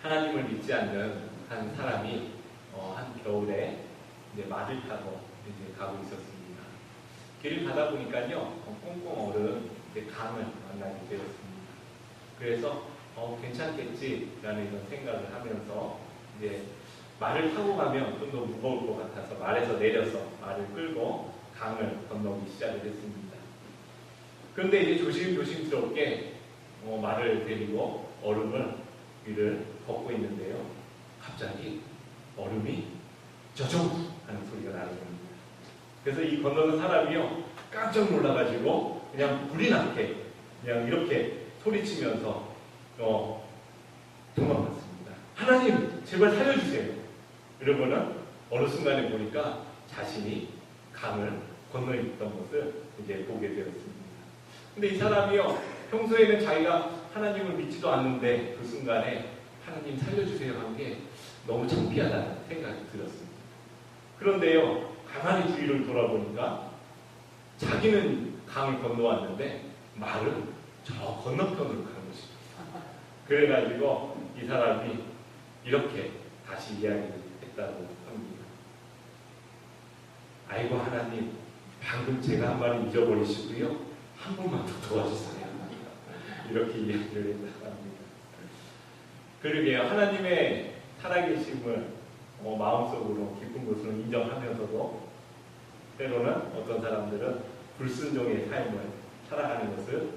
하나님을 믿지 않는 한 사람이 한 겨울에 이제 말을 타고 이제 가고 있었습니다. 길을 가다 보니까요, 꽁꽁 얼은 이제 강을 만나게 되었습니다. 그래서 괜찮겠지라는 이런 생각을 하면서 이제 말을 타고 가면 좀 더 무거울 것 같아서 말에서 내려서 말을 끌고 강을 건너기 시작을 했습니다. 그런데 이제 조심스럽게 말을 데리고 얼음을 위를 걷고 있는데요. 갑자기 얼음이 저정 하는 소리가 나는 겁니다. 그래서 이 건너는 사람이요, 깜짝 놀라가지고 그냥 불이 나게 그냥 이렇게 소리치면서 도망갔습니다. 하나님 제발 살려주세요. 이러고는 어느 순간에 보니까 자신이 강을 건너 있던 것을 이제 보게 되었습니다. 근데 이 사람이요, 평소에는 자기가 하나님을 믿지도 않는데 그 순간에 하나님 살려주세요 한 게 너무 창피하다는 생각이 들었습니다. 그런데요, 가만히 주위를 돌아보니까 자기는 강을 건너왔는데 말은 저 건너편으로 가는 것입니다. 그래가지고 이 사람이 이렇게 다시 이야기를 했다고 합니다. 아이고 하나님, 방금 제가 한 말을 잊어버리시고요, 한 번만 더 도와주세요. 이렇게 이야기를 했다고 합니다. 그러게요, 하나님의 살아계심을 마음속으로 깊은 곳으로 인정하면서도 때로는 어떤 사람들은 불순종의 삶을 살아가는 것을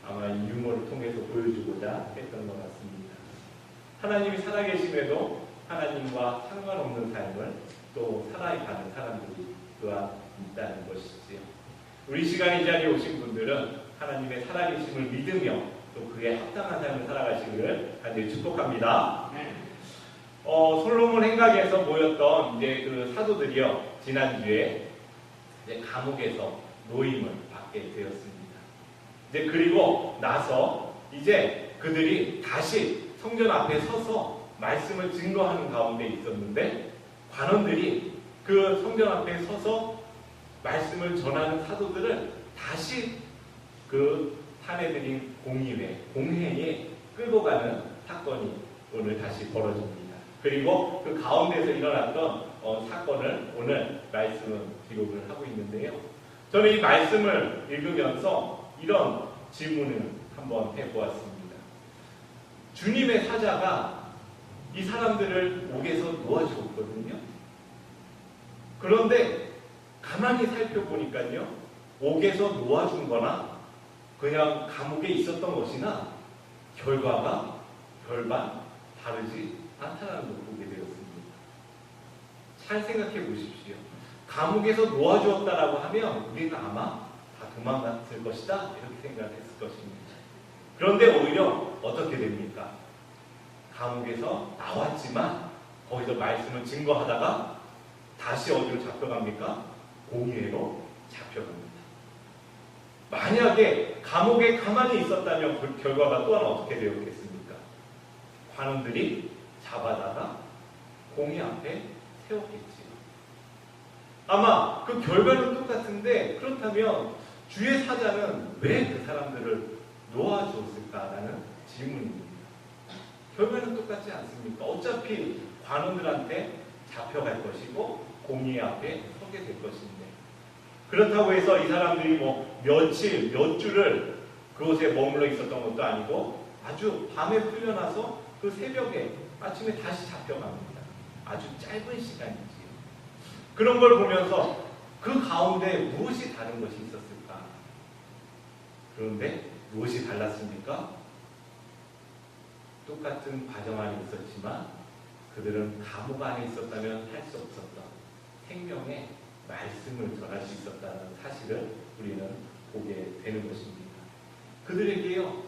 아마 이 유머를 통해서 보여주고자 했던 것 같습니다. 하나님이 살아계심에도 하나님과 상관없는 삶을 또 살아가는 사람들이 또한 있다는 것이지요. 우리 시간 이 자리에 오신 분들은 하나님의 살아계심을 믿으며 또 그에 합당한 삶을 살아가시기를 간절히 축복합니다. 솔로몬 행각에서 모였던 이제 그 사도들이요, 지난주에 이제 감옥에서 노임을 받게 되었습니다. 이제 그리고 나서 이제 그들이 다시 성전 앞에 서서 말씀을 증거하는 가운데 있었는데, 관원들이 그 성전 앞에 서서 말씀을 전하는 사도들을 다시 그 탄해드린 공회에 끌고 가는 사건이 오늘 다시 벌어집니다. 그리고 그 가운데서 일어났던 사건을 오늘 말씀은 기록을 하고 있는데요. 저는 이 말씀을 읽으면서 이런 질문을 한번 해보았습니다. 주님의 사자가 이 사람들을 옥에서 놓아주었거든요. 그런데 가만히 살펴보니까요, 옥에서 놓아준 거나 그냥 감옥에 있었던 것이나 결과가 별반 다르지 않다는 걸 보게 되었습니다. 잘 생각해 보십시오. 감옥에서 놓아주었다라고 하면 우리는 아마 다 도망갔을 것이다 이렇게 생각했을 것입니다. 그런데 오히려 어떻게 됩니까? 감옥에서 나왔지만 거기서 말씀을 증거하다가 다시 어디로 잡혀갑니까? 공회로 잡혀갑니다. 만약에 감옥에 가만히 있었다면 그 결과가 또한 어떻게 되었겠습니까? 관원들이 잡아다가 공회 앞에 세웠겠지요. 아마 그 결과는 똑같은데, 그렇다면 주의 사자는 왜 그 사람들을 놓아주었을까라는 질문입니다. 결과는 똑같지 않습니까? 어차피 관원들한테 잡혀갈 것이고 공의 앞에 서게 될 것인데, 그렇다고 해서 이 사람들이 며칠, 몇 주를 그곳에 머물러 있었던 것도 아니고 아주 밤에 풀려나서 그 새벽에 아침에 다시 잡혀갑니다. 아주 짧은 시간이지요. 그런 걸 보면서 그 가운데 무엇이 다른 것이 있었을까? 그런데 무엇이 달랐습니까? 똑같은 과정 안에 있었지만 그들은 감옥 안에 있었다면 할 수 없었던 생명의 말씀을 전할 수 있었다는 사실을 우리는 보게 되는 것입니다. 그들에게요,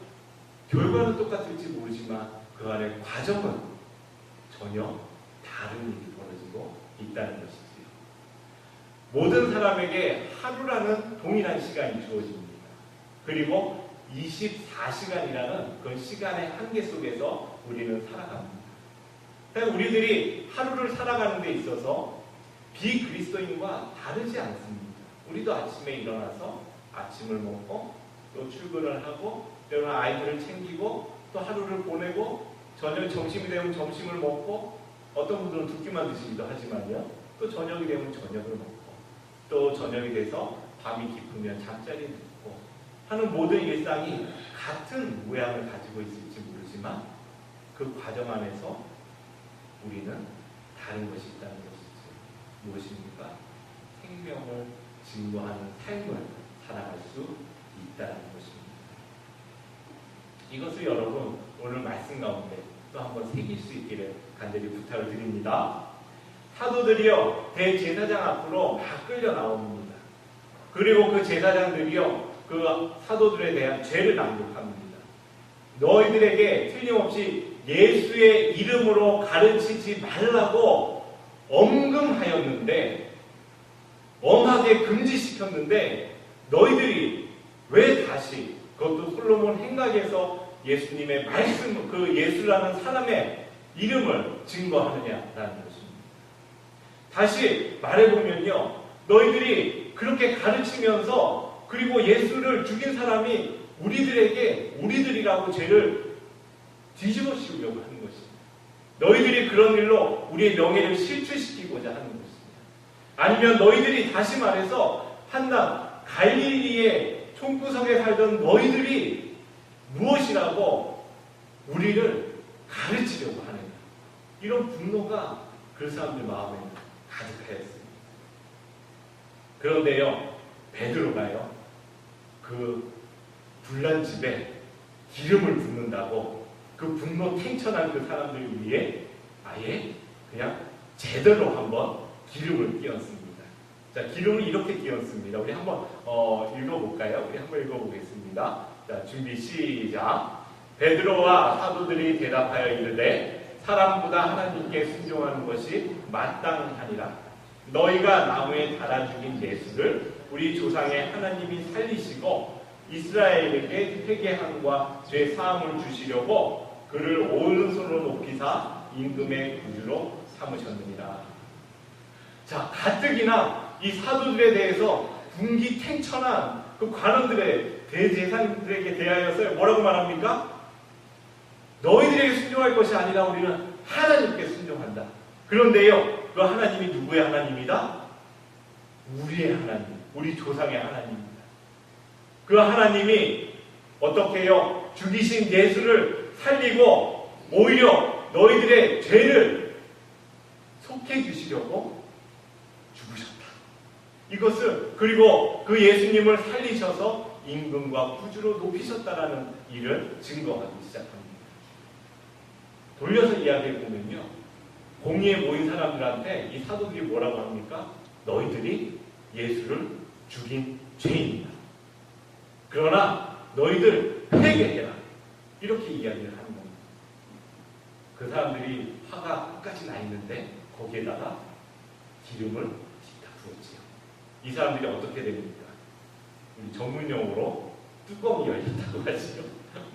결과는 똑같을지 모르지만 그 안에 과정은 전혀 다른 일이 벌어지고 있다는 것이지요. 모든 사람에게 하루라는 동일한 시간이 주어집니다. 그리고 24시간이라는 그 시간의 한계 속에서 우리는 살아갑니다. 우리들이 하루를 살아가는 데 있어서 비그리스도인과 다르지 않습니다. 우리도 아침에 일어나서 아침을 먹고 또 출근을 하고 때로는 아이들을 챙기고 또 하루를 보내고 저녁 점심이 되면 점심을 먹고 어떤 분들은 두 끼만 드시기도 하지만요. 또 저녁이 되면 저녁을 먹고 또 저녁이 돼서 밤이 깊으면 잠자리 듣고 하는 모든 일상이 같은 모양을 가지고 있을지 모르지만 그 과정 안에서 우리는 다른 것이 있다는 것이죠. 무엇입니까? 생명을 증거하는 삶을 살아갈 수 있다는 것입니다. 이것을 여러분 오늘 말씀 가운데 또 한번 새길 수 있기를 간절히 부탁을 드립니다. 사도들이요 대제사장 앞으로 막 끌려 나옵니다. 그리고 그 제사장들이요 그 사도들에 대한 죄를 낭독합니다. 너희들에게 틀림없이 예수의 이름으로 가르치지 말라고 엄금하였는데 엄하게 금지시켰는데 너희들이 왜 다시 그것도 솔로몬 행각에서 예수님의 말씀 그 예수라는 사람의 이름을 증거하느냐라는 것입니다. 다시 말해보면요 너희들이 그렇게 가르치면서 그리고 예수를 죽인 사람이 우리들이라고 죄를 뒤집어 씌우려고 하는 것입니다. 너희들이 그런 일로 우리의 명예를 실추시키고자 하는 것입니다. 아니면 너희들이 다시 말해서 한낱 갈릴리의 총구석에 살던 너희들이 무엇이라고 우리를 가르치려고 하느냐. 이런 분노가 그 사람들 마음에 가득하였습니다. 그런데요 베드로가요 그 불난 집에 기름을 붓는다고 그 분노 탱천한 그 사람들 위해 아예 그냥 제대로 한번 기름을 띄얹습니다. 자, 기름을 이렇게 띄얹습니다. 우리 한번 읽어볼까요? 우리 한번 읽어보겠습니다. 자, 준비 시작. 베드로와 사도들이 대답하여 이르되 사람보다 하나님께 순종하는 것이 마땅하니라. 너희가 나무에 달아 죽인 예수를 우리 조상의 하나님이 살리시고 이스라엘에게 회개함과 죄 사함을 주시려고 그를 오른손으로 높이사 임금의 구주로 삼으셨느니라. 자, 가뜩이나 이 사도들에 대해서 분기탱천한 그 관원들의 대제사장들에게 대하여서 뭐라고 말합니까? 너희들에게 순종할 것이 아니라 우리는 하나님께 순종한다. 그런데요, 그 하나님이 누구의 하나님이다? 우리의 하나님, 우리 조상의 하나님입니다. 그 하나님이 어떻게 해요? 죽이신 예수를 살리고 오히려 너희들의 죄를 속해 주시려고 죽으셨다. 이것을 그리고 그 예수님을 살리셔서 임금과 구주로 높이셨다라는 일을 증거하기 시작합니다. 돌려서 이야기해 보면요, 공의에 모인 사람들한테 이 사도들이 뭐라고 합니까? 너희들이 예수를 죽인 죄인이다. 그러나 너희들 회개해라. 이렇게 이야기를 하는 겁니다. 그 사람들이 화가 끝까지 나 있는데 거기에다가 기름을 다 부었지요. 이 사람들이 어떻게 됩니까? 우리 전문용어로 뚜껑이 열렸다고 하지요.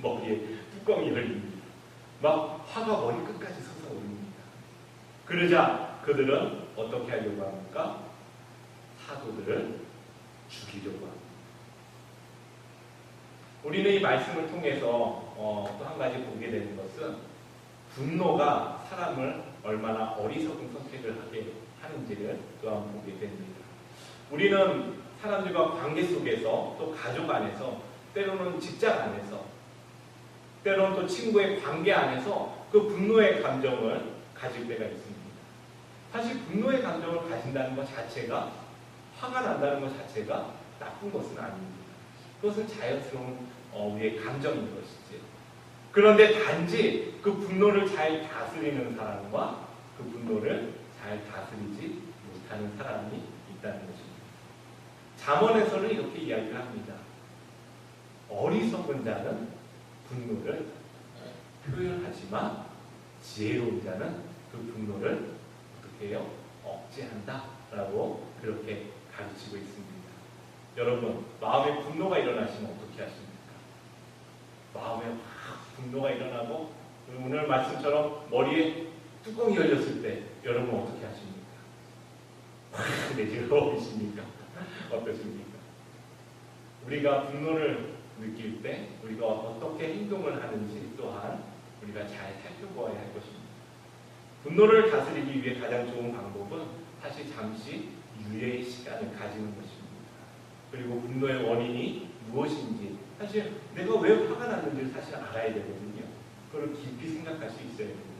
머리에 뚜껑이 열립니다. 막 화가 머리 끝까지 솟아오릅니다. 그러자 그들은 어떻게 하려고 합니까? 사도들을 죽이려고 합니다. 우리는 이 말씀을 통해서 또 한 가지 보게 되는 것은 분노가 사람을 얼마나 어리석은 선택을 하게 하는지를 또한 보게 됩니다. 우리는 사람들과 관계 속에서 또 가족 안에서 때로는 직장 안에서 때로는 또 친구의 관계 안에서 그 분노의 감정을 가질 때가 있습니다. 사실 분노의 감정을 가진다는 것 자체가 화가 난다는 것 자체가 나쁜 것은 아닙니다. 그것은 자연스러운 우리의 감정인 것이지. 그런데 단지 그 분노를 잘 다스리는 사람과 그 분노를 잘 다스리지 못하는 사람이 있다는 것입니다. 잠언에서는 이렇게 이야기를 합니다. 어리석은 자는 분노를 표현하지만 지혜로운 자는 그 분노를 어떻게 해요? 억제한다라고 그렇게 가르치고 있습니다. 여러분, 마음에 분노가 일어나시면 어떻게 하십니까? 마음에 확 분노가 일어나고 오늘 말씀처럼 머리에 뚜껑이 열렸을 때 여러분 어떻게 하십니까? 확 내질러오십니까? 어떠십니까? 우리가 분노를 느낄 때 우리가 어떻게 행동을 하는지 또한 우리가 잘 살펴보아야 할 것입니다. 분노를 다스리기 위해 가장 좋은 방법은 사실 잠시 유예의 시간을 가지는 것입니다. 그리고 분노의 원인이 무엇인지, 사실 내가 왜 화가 났는지를 사실 알아야 되거든요. 그걸 깊이 생각할 수 있어야 됩니다.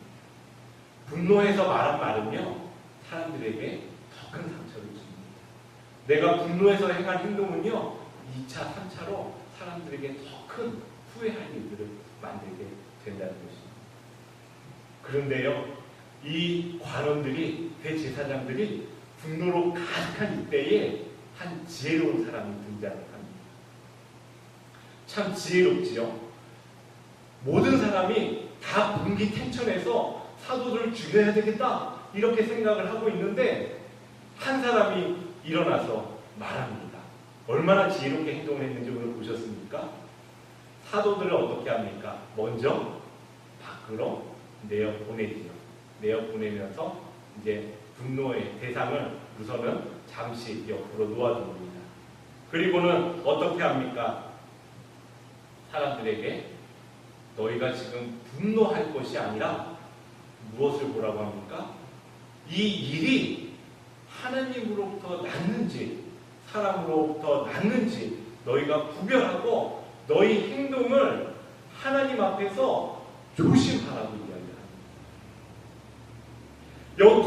분노해서 말한 말은요, 사람들에게 더 큰 상처를 줍니다. 내가 분노해서 행한 행동은요, 2차, 3차로 사람들에게 더 큰 후회할 일들을 만들게 된다는 것입니다. 그런데요, 이 관원들이, 대제사장들이 분노로 가득한 이때에 한 지혜로운 사람이 등장을 합니다. 참 지혜롭지요. 모든 사람이 다 분기탱천해서 사도들을 죽여야 되겠다 이렇게 생각을 하고 있는데 한 사람이 일어나서 말합니다. 얼마나 지혜롭게 행동을 했는지 오늘 보셨습니까? 사도들을 어떻게 합니까? 먼저 밖으로 내어 보내지요. 내어 보내면서 이제 분노의 대상을 우선은 잠시 옆으로 놓아둡니다. 그리고는 어떻게 합니까? 사람들에게 너희가 지금 분노할 것이 아니라 무엇을 보라고 합니까? 이 일이 하나님으로부터 났는지 사람으로부터 났는지 너희가 구별하고 너희 행동을 하나님 앞에서 조심하라고 이야기합니다.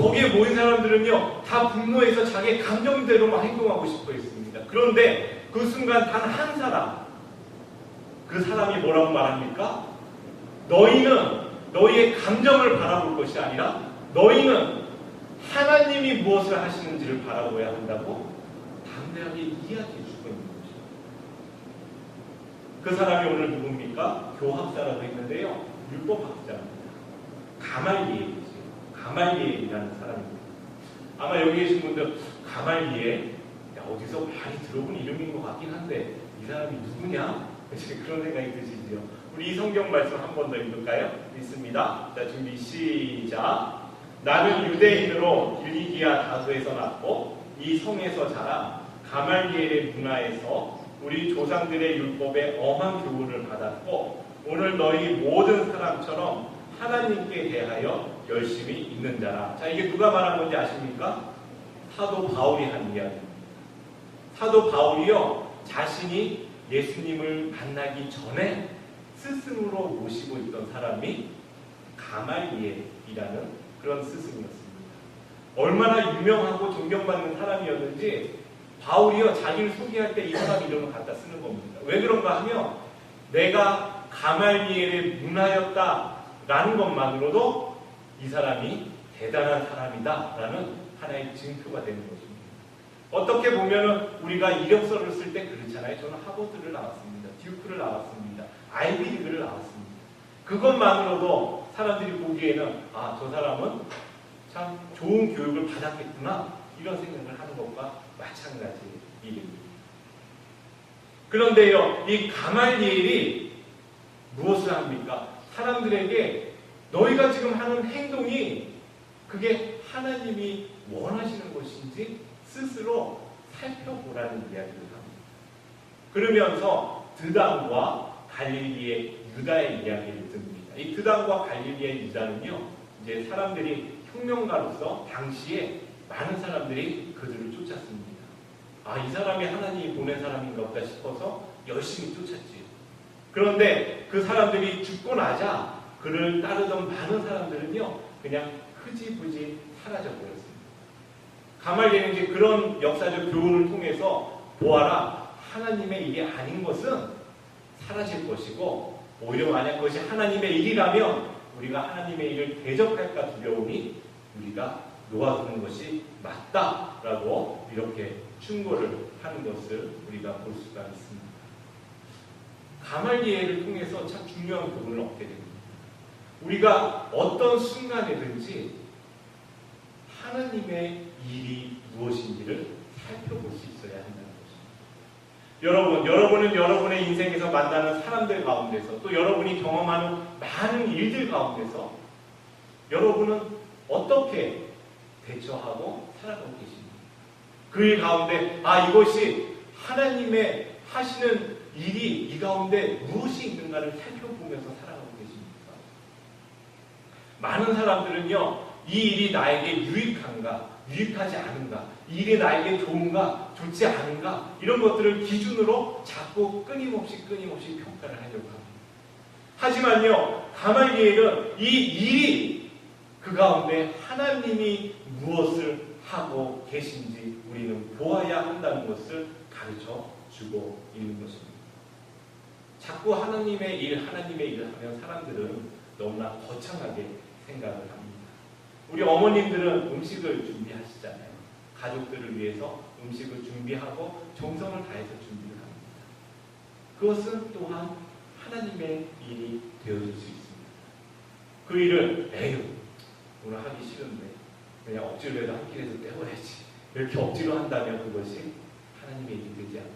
거기에 모인 사람들은요, 다 분노해서 자기 감정대로만 행동하고 싶어 했습니다. 그런데 그 순간 단 한 사람, 그 사람이 뭐라고 말합니까? 너희는 너희의 감정을 바라볼 것이 아니라 너희는 하나님이 무엇을 하시는지를 바라보아야 한다고 담대하게 이야기해 주고 있는 거죠. 그 사람이 오늘 누굽니까? 교합사라고 했는데요, 율법학자입니다. 가말리엘이죠. 가말리엘이라는 사람입니다. 아마 여기 계신 분들 가말리엘, 어디서 많이 들어본 이름인 것 같긴 한데 이 사람이 누구냐? 그런 생각이 드시죠. 우리 이 성경 말씀 한 번 더 읽을까요? 읽습니다. 자, 준비 시작. 나는 유대인으로 길리기아 다소에서 났고 이 성에서 자라 가말리엘의 문화에서 우리 조상들의 율법에 엄한 교훈을 받았고 오늘 너희 모든 사람처럼 하나님께 대하여 열심히 있는 자라. 자, 이게 누가 말한 건지 아십니까? 사도 바울이 한 이야기입니다. 사도 바울이요, 자신이 예수님을 만나기 전에 스승으로 모시고 있던 사람이 가말리엘이라는 그런 스승이었습니다. 얼마나 유명하고 존경받는 사람이었는지 바울이요, 자기를 소개할 때 이 사람 이름을 갖다 쓰는 겁니다. 왜 그런가 하면 내가 가말리엘의 문화였다라는 것만으로도 이 사람이 대단한 사람이다라는 하나의 증표가 되는 것입니다. 어떻게 보면 우리가 이력서를 쓸 때 그렇잖아요. 저는 하버드를 나왔습니다. 듀크를 나왔습니다. 아이비리그를 나왔습니다. 그것만으로도 사람들이 보기에는 아, 저 사람은 참 좋은 교육을 받았겠구나 이런 생각을 하는 것과 마찬가지 일입니다. 그런데요, 이 가말리엘이 무엇을 합니까? 사람들에게 너희가 지금 하는 행동이 그게 하나님이 원하시는 것인지 스스로 살펴보라는 이야기를 합니다. 그러면서 드단과 갈릴리의 유다의 이야기를 듭니다. 이 드단과 갈릴리의 유다는요, 이제 사람들이 혁명가로서 당시에 많은 사람들이 그들을 쫓았습니다. 아, 이 사람이 하나님이 보낸 사람인가 보다 싶어서 열심히 쫓았지. 그런데 그 사람들이 죽고 나자 그를 따르던 많은 사람들은요, 그냥 흐지부지 사라져버렸습니다. 가말리엘은 이제 그런 역사적 교훈을 통해서 보아라, 하나님의 일이 아닌 것은 사라질 것이고 오히려 만약 그것이 하나님의 일이라면 우리가 하나님의 일을 대적할까 두려우니 우리가 놓아두는 것이 맞다라고 이렇게 충고를 하는 것을 우리가 볼 수가 있습니다. 가말리엘을 통해서 참 중요한 교훈을 얻게 됩니다. 우리가 어떤 순간에든지 하나님의 일이 무엇인지를 살펴볼 수 있어야 한다는 것입니다. 여러분은 여러분의 인생에서 만나는 사람들 가운데서 또 여러분이 경험하는 많은 일들 가운데서 여러분은 어떻게 대처하고 살아가고 계십니까? 그 일 가운데 이것이 하나님의 하시는 일이 이 가운데 무엇이 있는가를 살펴보면서 살아가고 계십니까? 많은 사람들은요, 이 일이 나에게 유익한가, 유익하지 않은가, 이 일이 나에게 좋은가, 좋지 않은가, 이런 것들을 기준으로 자꾸 끊임없이 평가를 하려고 합니다. 하지만요, 가말리엘은 이 일이 그 가운데 하나님이 무엇을 하고 계신지 우리는 보아야 한다는 것을 가르쳐 주고 있는 것입니다. 자꾸 하나님의 일을 하면 사람들은 너무나 거창하게 생각을 합니다. 우리 어머님들은 음식을 준비하시잖아요. 가족들을 위해서 음식을 준비하고 정성을 다해서 준비를 합니다. 그것은 또한 하나님의 일이 되어질 수 있습니다. 그 일을 오늘 하기 싫은데 그냥 억지로라도 한 끼라도 때워야지, 이렇게 억지로 한다면 그것이 하나님의 일이 되지 않겠지.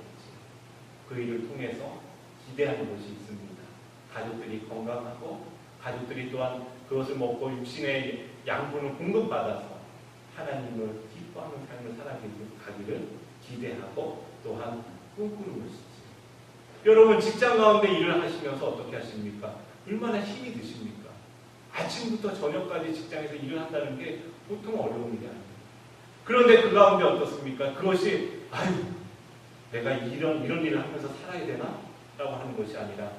그 일을 통해서 기대하는 것이 있습니다. 가족들이 건강하고 가족들이 또한 그것을 먹고 육신의 양분을 공급받아서 하나님을 기뻐하는 삶을 살아가기를 기대하고 또한 꿈꾸는 것이지. 여러분 직장 가운데 일을 하시면서 어떻게 하십니까? 얼마나 힘이 드십니까? 아침부터 저녁까지 직장에서 일을 한다는 게 보통 어려운 일이 아닙니다. 그런데 그 가운데 어떻습니까? 그것이 내가 이런 일을 하면서 살아야 되나? 라고 하는 것이 아니라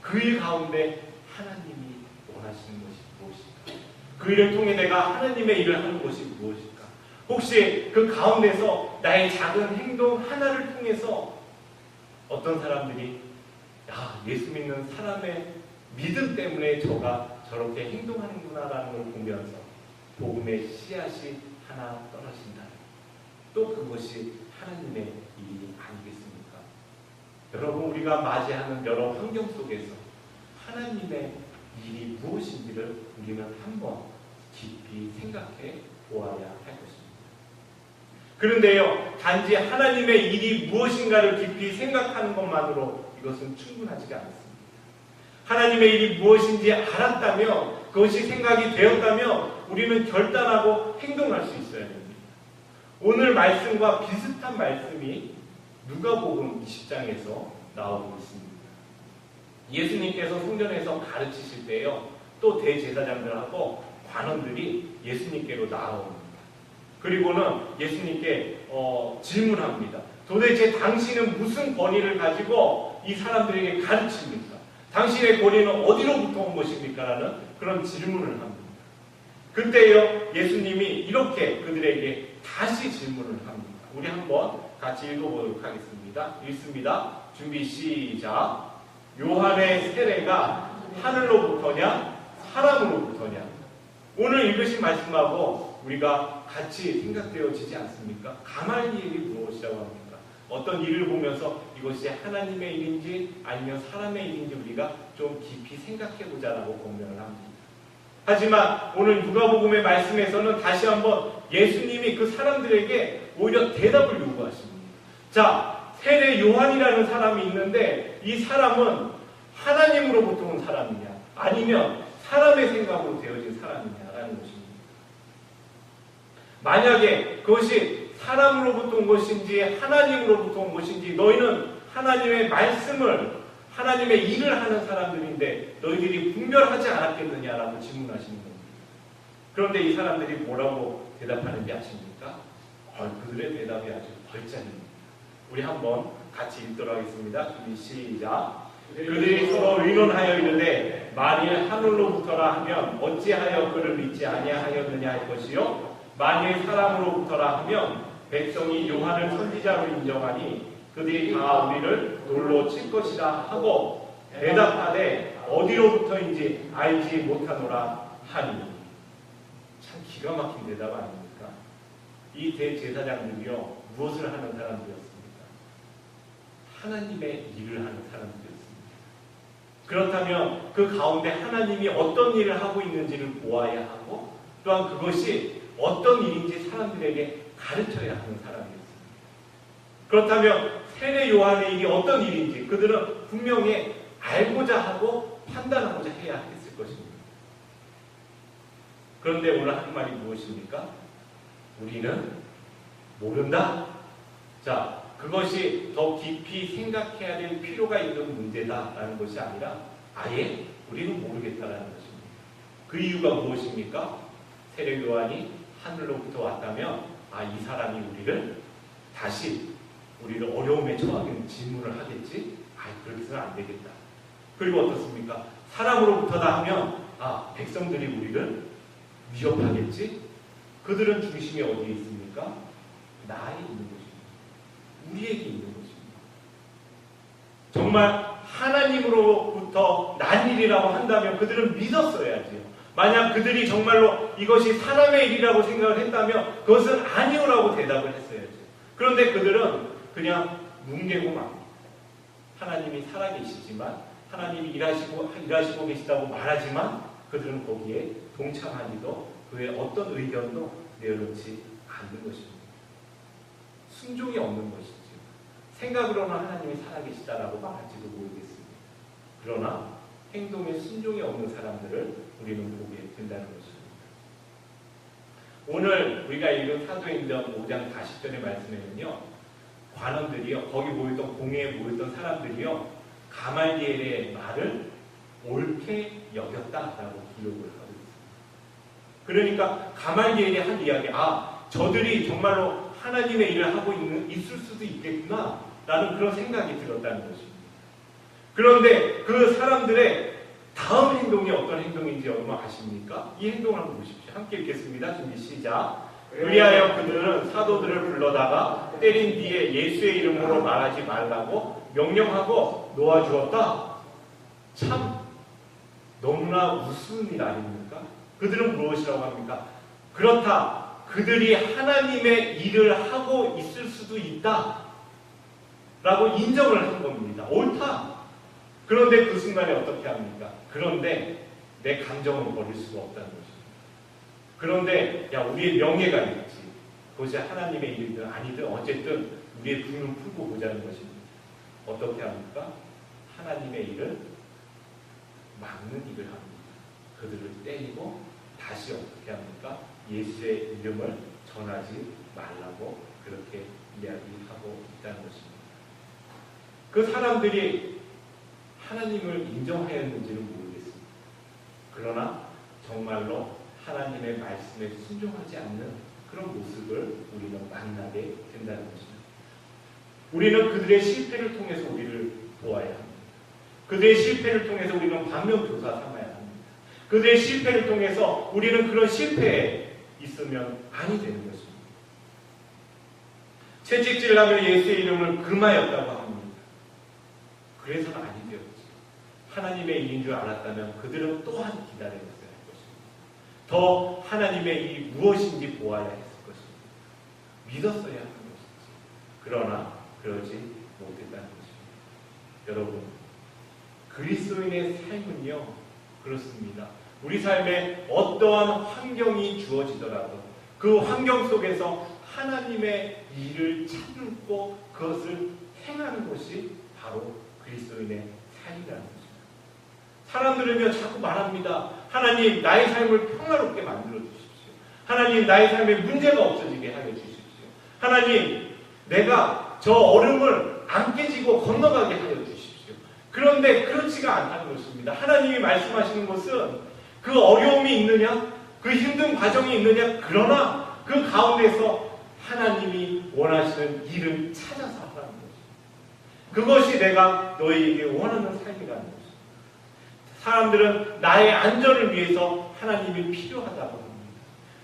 그 일 가운데 하나님이 원하시는 것이 무엇일까? 그 일을 통해 내가 하나님의 일을 하는 것이 무엇일까? 혹시 그 가운데서 나의 작은 행동 하나를 통해서 어떤 사람들이 예수 믿는 사람의 믿음 때문에 저가 저렇게 행동하는구나라는 걸 보면서 복음의 씨앗이 하나 떨어진다. 또 그것이 하나님의 일이 아니겠습니까? 여러분 우리가 맞이하는 여러 환경 속에서 하나님의 일이 무엇인지를 우리는 한번 깊이 생각해 보아야 할 것입니다. 그런데요, 단지 하나님의 일이 무엇인가를 깊이 생각하는 것만으로 이것은 충분하지가 않습니다. 하나님의 일이 무엇인지 알았다면, 그것이 생각이 되었다면 우리는 결단하고 행동할 수 있어야 됩니다. 오늘 말씀과 비슷한 말씀이 누가복음 20장에서 나오고 있습니다. 예수님께서 성전에서 가르치실 때요, 또 대제사장들하고 관원들이 예수님께로 나아옵니다. 그리고는 예수님께 질문합니다. 도대체 당신은 무슨 권위를 가지고 이 사람들에게 가르칩니까? 당신의 권위는 어디로부터 온 것입니까? 라는 그런 질문을 합니다. 그때요, 예수님이 이렇게 그들에게 다시 질문을 합니다. 우리 한번 같이 읽어보도록 하겠습니다. 읽습니다. 준비 시작. 요한의 세례가 하늘로부터냐 사람으로부터냐? 오늘 읽으신 말씀하고 우리가 같이 생각되어지지 않습니까? 가말리엘이 무엇이라고 합니까? 어떤 일을 보면서 이것이 하나님의 일인지 아니면 사람의 일인지 우리가 좀 깊이 생각해보자라고 권면을 합니다. 하지만 오늘 누가복음의 말씀에서는 다시 한번 예수님이 그 사람들에게 오히려 대답을 요구하십니다. 자, 세례 요한이라는 사람이 있는데 이 사람은 하나님으로부터 온 사람이냐 아니면 사람의 생각으로 되어진 사람이냐라는 것입니다. 만약에 그것이 사람으로부터 온 것인지 하나님으로부터 온 것인지 너희는 하나님의 말씀을 하나님의 일을 하는 사람들인데 너희들이 분별하지 않았겠느냐라고 질문하시는 겁니다. 그런데 이 사람들이 뭐라고 대답하는지 아십니까? 그들의 대답이 아주 걸작입니다. 우리 한번 같이 읽도록 하겠습니다. 준비 시작. 그들이 서로 의논하여 이르되 만일 하늘로부터라 하면 어찌하여 그를 믿지 아니하였느냐 할 것이요 만일 사람으로부터라 하면 백성이 요한을 선지자로 인정하니 그들이 다 우리를 돌로 칠 것이라 하고 대답하되 어디로부터인지 알지 못하노라 하니. 참 기가 막힌 대답 아닙니까? 이 대제사장들이요 무엇을 하는 사람들이었습니까? 하나님의 일을 하는 사람들이었습니다. 그렇다면 그 가운데 하나님이 어떤 일을 하고 있는지를 보아야 하고 또한 그것이 어떤 일인지 사람들에게 가르쳐야 하는 사람이었습니다. 그렇다면 세례 요한의 일이 어떤 일인지 그들은 분명히 알고자 하고 판단하고자 해야 했을 것입니다. 그런데 오늘 하는 말이 무엇입니까? 우리는 모른다. 자, 그것이 더 깊이 생각해야 될 필요가 있는 문제다라는 것이 아니라 아예 우리는 모르겠다라는 것입니다. 그 이유가 무엇입니까? 세례 요한이 하늘로부터 왔다면 이 사람이 우리를 어려움에 처하게 질문을 하겠지? 그렇게 해서는 안 되겠다. 그리고 어떻습니까? 사람으로부터다 하면 백성들이 우리를 위협하겠지? 그들은 중심이 어디에 있습니까? 나에 있는 것입니다. 우리에게 있는 것입니다. 정말 하나님으로부터 난 일이라고 한다면 그들은 믿었어야지요. 만약 그들이 정말로 이것이 사람의 일이라고 생각을 했다면 그것은 아니오라고 대답을 했어야죠. 그런데 그들은 그냥 뭉개고 맙니다. 하나님이 살아계시지만 하나님이 일하시고 계시다고 말하지만 그들은 거기에 동참하기도 그의 어떤 의견도 내어놓지 않는 것입니다. 순종이 없는 것이죠. 생각으로는 하나님이 살아계시다라고 말할지도 모르겠습니다. 그러나 행동에 순종이 없는 사람들을 우리는 보게 된다는 것입니다. 오늘 우리가 읽은 사도행전 5장 40절의 말씀에는요, 관원들이요, 거기 모였던 공회에 모였던 사람들이요, 가말리엘의 말을 옳게 여겼다라고 기록을 하고 있습니다. 그러니까 가말리엘이 한 이야기, 저들이 정말로 하나님의 일을 하고 있을 수도 있겠구나 라는 그런 생각이 들었다는 것입니다. 그런데 그 사람들의 다음 행동이 어떤 행동인지 여러분 아십니까? 이 행동을 한번 보십시오. 함께 읽겠습니다. 준비 시작. 그리하여 그들은 사도들을 불러다가 때린 뒤에 예수의 이름으로 말하지 말라고 명령하고 놓아주었다. 참 너무나 우스운 일 아닙니까? 그들은 무엇이라고 합니까? 그렇다. 그들이 하나님의 일을 하고 있을 수도 있다 라고 인정을 한 겁니다. 옳다. 그런데 그 순간에 어떻게 합니까? 그런데 내 감정을 버릴 수가 없다는 것입니다. 그런데 우리의 명예가 있지. 그것이 하나님의 일이든 아니든 어쨌든 우리의 분을 풀고 보자는 것입니다. 어떻게 합니까? 하나님의 일을 막는 일을 합니다. 그들을 때리고 다시 어떻게 합니까? 예수의 이름을 전하지 말라고 그렇게 이야기하고 있다는 것입니다. 그 사람들이 하나님을 인정하였는지는 모르겠습니다. 그러나 정말로 하나님의 말씀에 순종하지 않는 그런 모습을 우리는 만나게 된다는 것입니다. 우리는 그들의 실패를 통해서 우리를 보아야 합니다. 그들의 실패를 통해서 우리는 반면교사 삼아야 합니다. 그들의 실패를 통해서 우리는 그런 실패에 있으면 아니 되는 것입니다. 채찍질을 하며 예수의 이름을 금하였다고 합니다. 그래서는 아니 되었지. 하나님의 일인 줄 알았다면 그들은 또한 기다렸어야 할 것입니다. 더 하나님의 일이 무엇인지 보아야 했을 것입니다. 믿었어야 하는 것이지. 그러나 그러지 못했다는 것입니다. 여러분, 그리스도인의 삶은요, 그렇습니다. 우리 삶에 어떠한 환경이 주어지더라도 그 환경 속에서 하나님의 일을 찾고 그것을 행하는 것이 바로 그리스도인의 삶이라는 것입니다. 사람들은요 자꾸 말합니다. 하나님 나의 삶을 평화롭게 만들어 주십시오. 하나님 나의 삶에 문제가 없어지게 하여 주십시오. 하나님 내가 저 얼음을 안 깨지고 건너가게 하여 주십시오. 그런데 그렇지가 않다는 것입니다. 하나님이 말씀하시는 것은 그 어려움이 있느냐, 그 힘든 과정이 있느냐, 그러나 그 가운데서 하나님이 원하시는 일을 찾아서 하라는 것입니다. 그것이 내가 너희에게 원하는 삶이라는 것입니다. 사람들은 나의 안전을 위해서 하나님이 필요하다고 합니다.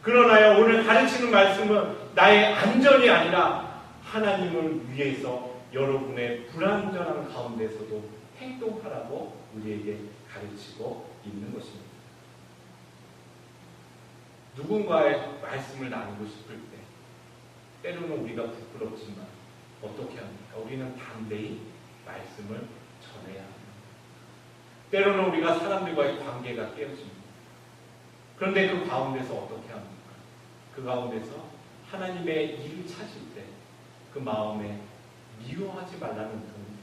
그러나요, 오늘 가르치는 말씀은 나의 안전이 아니라 하나님을 위해서 여러분의 불안전한 가운데서도 행동하라고 우리에게 가르치고 있는 것입니다. 누군가의 말씀을 나누고 싶을 때 때로는 우리가 부끄럽지만 어떻게 합니까? 우리는 담대히 말씀을 전해야 합니다. 때로는 우리가 사람들과의 관계가 깨어집니다. 그런데 그 가운데서 어떻게 합니까? 그 가운데서 하나님의 일을 찾을 때 그 마음에 미워하지 말라는 의미입니다.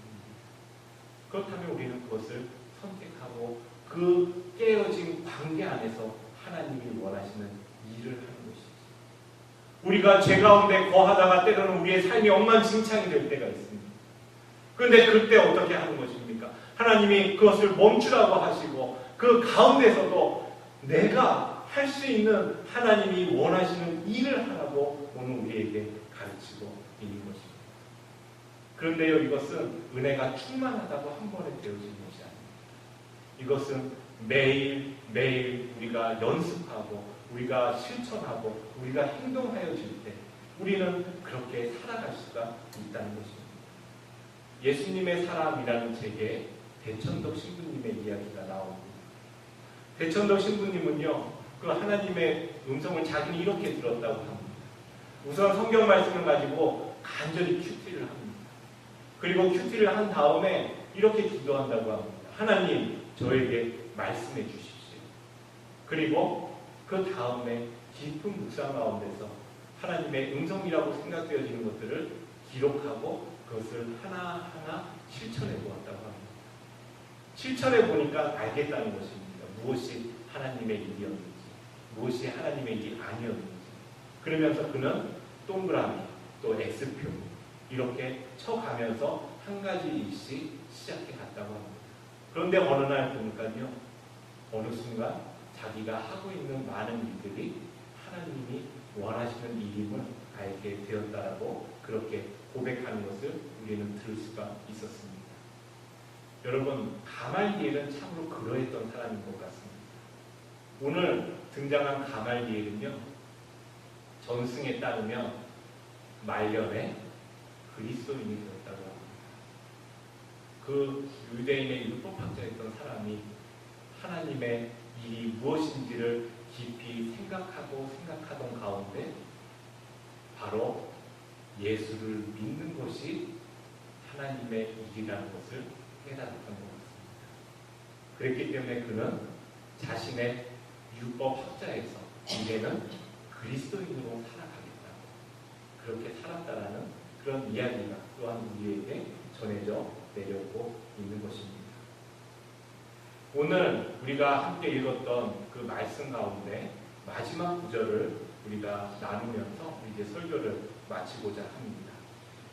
그렇다면 우리는 그것을 선택하고 그 깨어진 관계 안에서 하나님이 원하시는 일을 하는 것이죠. 우리가 죄 가운데 거하다가 때로는 우리의 삶이 엉망진창이 될 때가 있습니다. 그런데 그때 어떻게 하는 것입니까? 하나님이 그것을 멈추라고 하시고 그 가운데서도 내가 할 수 있는 하나님이 원하시는 일을 하라고 오늘 우리에게 가르치고 있는 것입니다. 그런데요, 이것은 은혜가 충만하다고 한 번에 되어지는 것이 아닙니다. 이것은 매일 우리가 연습하고 우리가 실천하고 우리가 행동하여질 때 우리는 그렇게 살아갈 수가 있다는 것입니다. 예수님의 사람이라는 책에 대천덕 신부님의 이야기가 나옵니다. 대천덕 신부님은요, 그 하나님의 음성을 자기는 이렇게 들었다고 합니다. 우선 성경 말씀을 가지고 간절히 큐티를 합니다. 그리고 큐티를 한 다음에 이렇게 기도한다고 합니다. 하나님, 저에게 말씀해 주십시오. 그리고 그 다음에 깊은 묵상 가운데서 하나님의 음성이라고 생각되어지는 것들을 기록하고 그것을 하나하나 실천해 보았다고 합니다. 실천해 보니까 알겠다는 것입니다. 무엇이 하나님의 일이었는지, 무엇이 하나님의 일이 아니었는지. 그러면서 그는 동그라미, 또 X표 이렇게 쳐가면서 한 가지 일씩 시작해 갔다고 합니다. 그런데 어느 날 보니까요, 어느 순간 자기가 하고 있는 많은 일들이 하나님이 원하시는 일임을 알게 되었다라고 그렇게 고백하는 것을 우리는 들을 수가 있었습니다. 여러분, 가말리엘은 참으로 그러했던 사람인 것 같습니다. 오늘 등장한 가말리엘은요, 전승에 따르면 말년에 그리스도인이 되었다고 합니다. 그 유대인의 율법학자였던 사람이 하나님의 일이 무엇인지를 깊이 생각하던 가운데 바로 예수를 믿는 것이 하나님의 일이라는 것을 깨달았던 것 같습니다. 그랬기 때문에 그는 자신의 율법학자에서 이제는 그리스도인으로 살아가겠다고 그렇게 살았다라는 그런 이야기가 또한 우리에게 전해져 내려오고 있는 것입니다. 오늘 우리가 함께 읽었던 그 말씀 가운데 마지막 구절을 우리가 나누면서 이제 설교를 마치고자 합니다.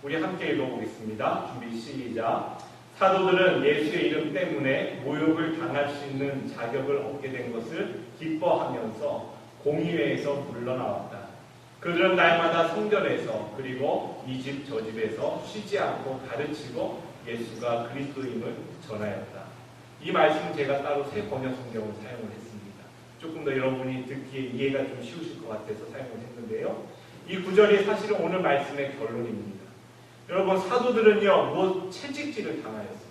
우리 함께 읽어보겠습니다. 준비 시작. 사도들은 예수의 이름 때문에 모욕을 당할 수 있는 자격을 얻게 된 것을 기뻐하면서 공의회에서 물러나왔다. 그들은 날마다 성전에서 그리고 이 집 저 집에서 쉬지 않고 가르치고 예수가 그리스도임을 전하였다. 이 말씀 제가 따로 새 번역 성경을 사용을 했습니다. 조금 더 여러분이 듣기에 이해가 좀 쉬우실 것 같아서 사용을 했는데요. 이 구절이 사실은 오늘 말씀의 결론입니다. 여러분, 사도들은요, 채찍질을 당하였습니다.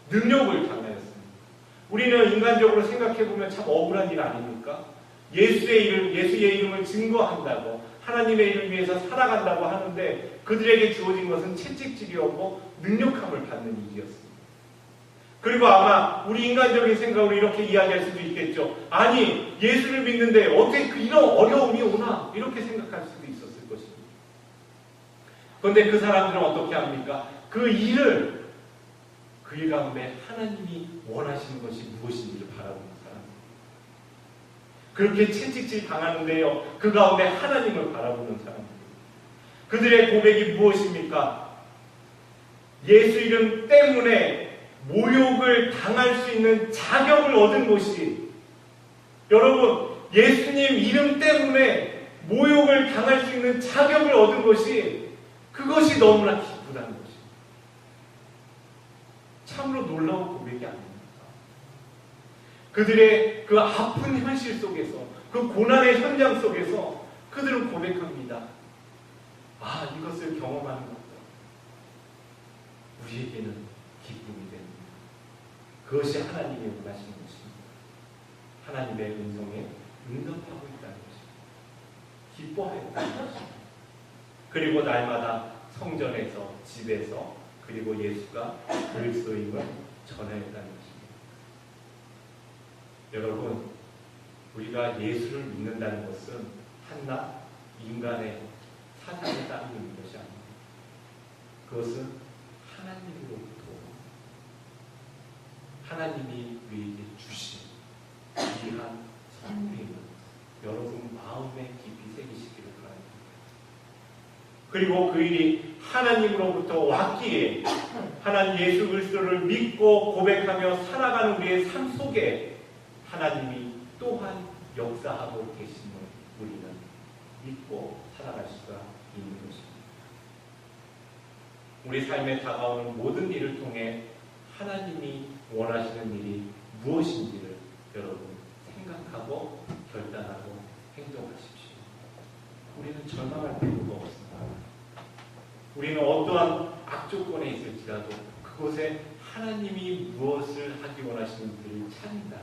능욕을 당하였습니다. 우리는 인간적으로 생각해보면 참 억울한 일 아닙니까? 예수의 이름을 증거한다고, 하나님의 이름을 위해서 살아간다고 하는데 그들에게 주어진 것은 채찍질이었고 능욕함을 받는 일이었습니다. 그리고 아마 우리 인간적인 생각으로 이렇게 이야기할 수도 있겠죠. 아니, 예수를 믿는데 어떻게 이런 어려움이 오나? 이렇게 생각할 수도 있었을 것입니다. 그런데 그 사람들은 어떻게 합니까? 그 일을, 그 일 가운데 하나님이 원하시는 것이 무엇인지를 바라보는 사람입니다. 그렇게 채찍질 당하는데요, 그 가운데 하나님을 바라보는 사람입니다. 그들의 고백이 무엇입니까? 예수 이름 때문에 모욕을 당할 수 있는 자격을 얻은 것이, 여러분, 예수님 이름 때문에 모욕을 당할 수 있는 자격을 얻은 것이, 그것이 너무나 기쁘다는 것입니다. 참으로 놀라운 고백이 아닙니까? 그들의 그 아픈 현실 속에서, 그 고난의 현장 속에서 그들은 고백합니다. 아, 이것을 경험하는 것도 우리에게는 기쁨이 됩니다. 그것이 하나님이 원하시는 것입니다. 하나님의 음성에 응답하고 있다는 것입니다. 기뻐하였다는 것입니다. 그리고 날마다 성전에서, 집에서, 그리고 예수가 그리스도임을 전하였다는 것입니다. 여러분, 우리가 예수를 믿는다는 것은 한낱 인간의 사상에 따르는 것이 아닙니다. 그것은 하나님으로부터 하나님이 우리에게 주신 귀한 선물임을 여러분 마음에 깊이 새기시기를 바랍니다. 그리고 그 일이 하나님으로부터 왔기에 하나님 예수 그리스도를 믿고 고백하며 살아가는 우리의 삶 속에 하나님이 또한 역사하고 계심을 우리는 믿고 살아갈 수가 있는 것입니다. 우리 삶에 다가오는 모든 일을 통해 하나님이 원하시는 일이 무엇인지를 여러분 생각하고 결단하고 행동하십시오. 우리는 절망할 필요가 없습니다. 우리는 어떠한 악조건에 있을지라도 그곳에 하나님이 무엇을 하기 원하시는지를 찾는다.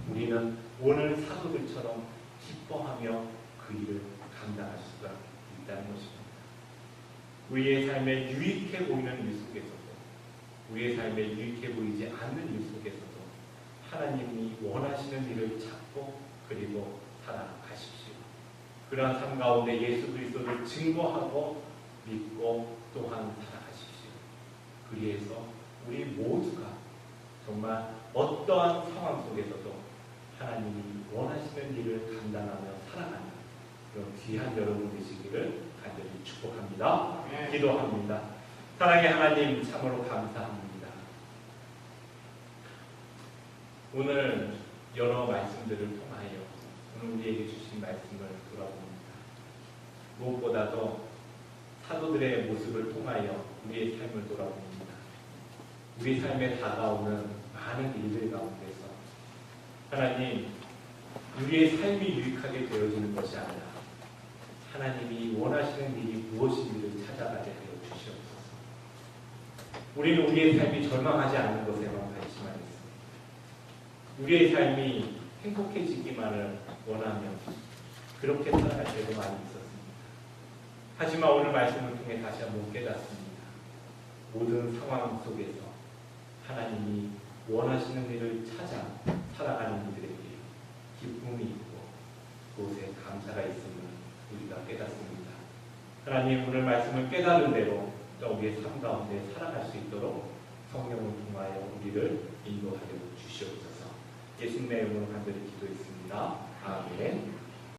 우리는 오늘 사도들처럼 기뻐하며 그 일을 감당할 수가 있다는 것입니다. 우리의 삶에 유익해 보이는 일 속에서도 우리의 삶에 유익해 보이지 않는 일 속에서도 하나님이 원하시는 일을 찾고 그리고 살아가십시오. 그러한 삶 가운데 예수 그리스도를 증거하고 믿고 또한 살아가십시오. 그리해서 우리 모두가 정말 어떠한 상황 속에서도 하나님이 원하시는 일을 감당하며 살아가는 그런 귀한 여러분 되시기를 간절히 축복합니다. 기도합니다. 사랑의 하나님 참으로 감사합니다. 오늘 여러 말씀들을 통하여 오늘 우리에게 주신 말씀을 돌아봅니다. 무엇보다도 사도들의 모습을 통하여 우리의 삶을 돌아봅니다. 우리 삶에 다가오는 많은 일들 가운데서 하나님, 우리의 삶이 유익하게 되어지는 것이 아니라 하나님이 원하시는 일이 무엇인지를 찾아가게 하여 주시옵소서. 우리는 우리의 삶이 절망하지 않는 것에만 관심만 있습니다. 우리의 삶이 행복해지기만을 원하며 그렇게 살아갈 때도 많이 있었습니다. 하지만 오늘 말씀을 통해 다시 한번 깨닫습니다. 모든 상황 속에서 하나님이 원하시는 일을 찾아 살아가는 이들에게 기쁨이 있고 그곳에 감사가 있음을 우리가 깨닫습니다. 하나님 오늘 말씀을 깨달은 대로 또 우리의 삶 가운데 살아갈 수 있도록 성령을 통하여 우리를 인도하여 주시옵소서. 예수님의 이름으로 간절히 기도했습니다. 아멘.